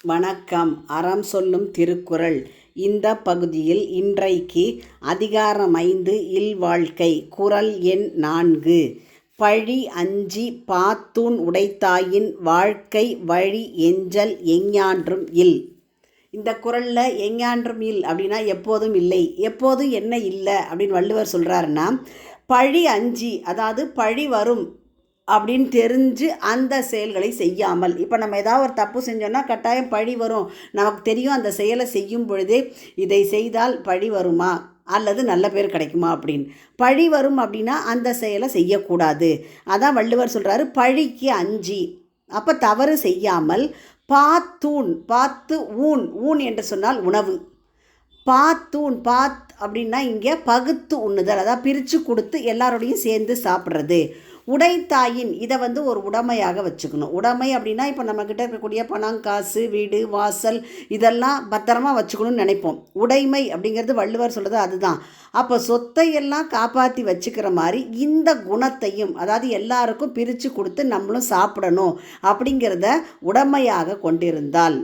வணக்கம். அறம் சொல்லும் திருக்குறள். இந்த பகுதியில் இன்றைக்கு அதிகாரம் 5 இல்வாழ்க்கை. குறள் எண் 4. பழி அஞ்சி பாத்தூன் உடைத்தாயின் வாழ்க்கை வழி எஞ்சல் எஞ்ஞான்றும் இல். இந்த குறளில் எஞ்ஞான்றும் இல் அப்படின்னா எப்போதும் இல்லை, எப்போதும் என்ன இல்லை அப்படின்னு வள்ளுவர் சொல்கிறாருன்னா, பழி அஞ்சி, அதாவது பழி வரும் அப்படின்னு தெரிஞ்சு அந்த செயல்களை செய்யாமல். இப்போ நம்ம ஏதாவது ஒரு தப்பு செஞ்சோன்னா கட்டாயம் பழி வரும், நமக்கு தெரியும். அந்த செயலை செய்யும் பொழுதே இதை செய்தால் பழி வருமா அல்லது நல்ல பேர் கிடைக்குமா அப்படின்னு. பழி வரும் அப்படின்னா அந்த செயலை செய்யக்கூடாது. அதான் வள்ளுவர் சொல்கிறாரு, பழிக்கு அஞ்சி. அப்போ தவறு செய்யாமல் பாத்தூன், பாத்து ஊன், ஊன் என்று சொன்னால் உணவு. பாத்தூன், அப்படின்னா இங்கே பகுத்து உண்ணுதல், அதாவது பிரித்து கொடுத்து எல்லாரோடையும் சேர்ந்து சாப்பிட்றது. உடைத்தாயின், இதை ஒரு உடைமையாக வச்சுக்கணும். உடைமை அப்படின்னா இப்போ நம்மக்கிட்ட இருக்கக்கூடிய பணம், காசு, வீடு, வாசல் இதெல்லாம் பத்திரமா வச்சுக்கணும்னு நினைப்போம். உடைமை அப்படிங்கிறது வள்ளுவர் சொல்கிறது அதுதான். அப்போ சொத்தையெல்லாம் காப்பாற்றி வச்சுக்கிற மாதிரி இந்த குணத்தையும், அதாவது எல்லாருக்கும் பிரித்து கொடுத்து நம்மளும் சாப்பிடணும் அப்படிங்கிறத உடைமையாக கொண்டிருந்தால்.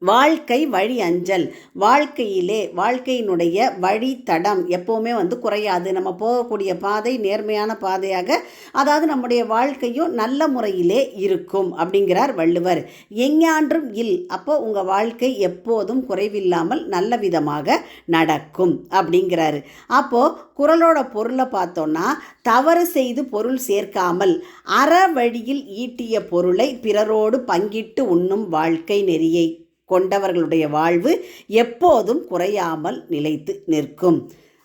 வாழ்க்கை வழி அஞ்சல், வாழ்க்கையினுடைய வழித்தடம் எப்போவுமே குறையாது. நம்ம போகக்கூடிய பாதை நேர்மையான பாதையாக, அதாவது நம்முடைய வாழ்க்கையும் நல்ல முறையிலே இருக்கும் அப்படிங்கிறார் வள்ளுவர். எஞ்ஞான்றும் இல், அப்போ உங்கள் வாழ்க்கை எப்போதும் குறைவில்லாமல் நல்ல விதமாக நடக்கும் அப்படிங்கிறாரு. அப்போது குறளோட பொருளை பார்த்தோன்னா, தவறு செய்து பொருள் சேர்க்காமல் அற வழியில் ஈட்டிய பொருளை பிறரோடு பங்கிட்டு உண்ணும் வாழ்க்கை நெறியை கொண்டவர்களுடைய வாழ்வு எப்போதும் குறையாமல் நிலைத்து நிற்கும்.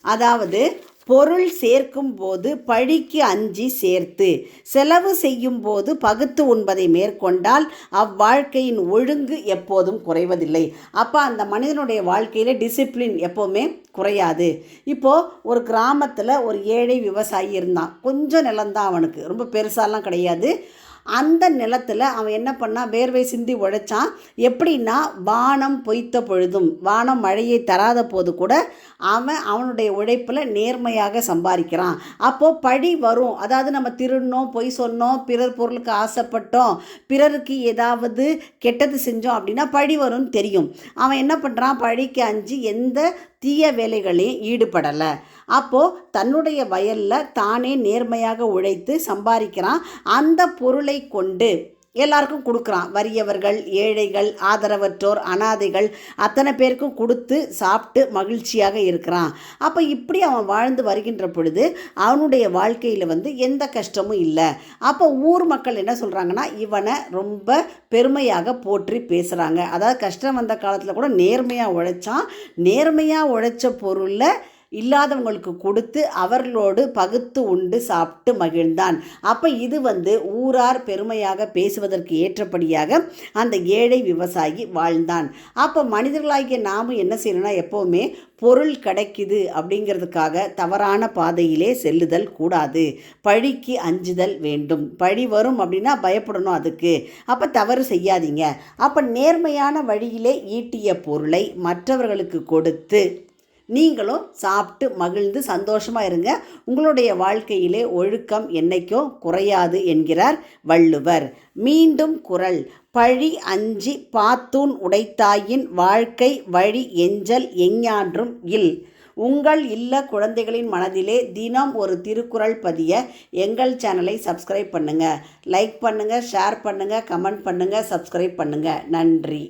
அதாவது பொருள் சேர்க்கும் போது பழிக்கு அஞ்சி சேர்த்து, செலவு செய்யும் போது பகுத்து உண்பதை மேற்கொண்டால் அவ்வாழ்க்கையின் ஒழுங்கு எப்போதும் குறைவதில்லை. அப்போ அந்த மனிதனுடைய வாழ்க்கையில் டிசிப்ளின் எப்போவுமே குறையாது. இப்போது ஒரு கிராமத்தில் ஒரு ஏழை விவசாயி இருந்தான். கொஞ்சம் நிலம்தான் அவனுக்கு, ரொம்ப பெருசாலாம் கிடையாது. அந்த நிலத்தில் அவன் என்ன பண்ணான், வேர்வை சிந்தி உழைச்சான். எப்படின்னா, வானம் பொய்த்த பொழுதும், வானம் மழையை தராத போது கூட அவனுடைய உழைப்பில் நேர்மையாக சம்பாதிக்கிறான். அப்போது பழி வரும், அதாவது நம்ம திருடினோம், பொய் சொன்னோம், பிறர் பொருளுக்கு ஆசைப்பட்டோம், பிறருக்கு ஏதாவது கெட்டது செஞ்சோம் அப்படின்னா பழி வரும்னு தெரியும். அவன் என்ன பண்ணுறான், பழிக்கு அஞ்சு எந்த தீய வேலைகளையும் ஈடுபடலை. அப்போது தன்னுடைய வயலில் தானே நேர்மையாக உழைத்து சம்பாதிக்கிறான். அந்த பொருளை கொண்டு எல்லாருக்கும் கொடுக்குறான். வறியவர்கள், ஏழைகள், ஆதரவற்றோர், அனாதைகள் அத்தனை பேருக்கும் கொடுத்து சாப்பிட்டு மகிழ்ச்சியாக இருக்கிறான். அப்போ இப்படி அவன் வாழ்ந்து வருகின்ற பொழுது அவனுடைய வாழ்க்கையில் எந்த கஷ்டமும் இல்லை. அப்போ ஊர் மக்கள் என்ன சொல்கிறாங்கன்னா, இவனை ரொம்ப பெருமையாக போற்றி பேசுகிறாங்க. அதாவது கஷ்டம் வந்த காலத்தில் கூட நேர்மையாக உழைச்சான், நேர்மையாக உழைச்ச பொருளில் இல்லாதவங்களுக்கு கொடுத்து அவர்களோடு பகுத்து உண்டு சாப்பிட்டு மகிழ்ந்தான். அப்போ இது ஊரார் பெருமையாக பேசுவதற்கு ஏற்றபடியாக அந்த ஏழை விவசாயி வாழ்ந்தான். அப்போ மனிதர்களாகிய நாமும் என்ன செய்யணும்னா, எப்போவுமே பொருள் கிடைக்குது அப்படிங்கிறதுக்காக தவறான பாதையிலே செல்லுதல் கூடாது. பழிக்கு அஞ்சுதல் வேண்டும். பழி வரும் அப்படின்னா பயப்படணும் அதுக்கு. அப்போ தவறு செய்யாதீங்க. அப்போ நேர்மையான வழியிலே ஈட்டிய பொருளை மற்றவர்களுக்கு கொடுத்து நீங்களும் சாப்பிட்டு மகிழ்ந்து சந்தோஷமாக இருங்க. உங்களுடைய வாழ்க்கையிலே ஒழுக்கம் என்னைக்கும் குறையாது என்கிறார் வள்ளுவர். மீண்டும் குறள். பழி அஞ்சி பாத்தூன் உடைத்தாயின் வாழ்க்கை வழி எஞ்சல் எஞ்ஞான்றும் இல். உங்கள் இல்ல குழந்தைகளின் மனதிலே தினம் ஒரு திருக்குறள் பதிய எங்கள் சேனலை சப்ஸ்கிரைப் பண்ணுங்கள். லைக் பண்ணுங்கள், ஷேர் பண்ணுங்கள், கமெண்ட் பண்ணுங்கள், சப்ஸ்கிரைப் பண்ணுங்கள். நன்றி.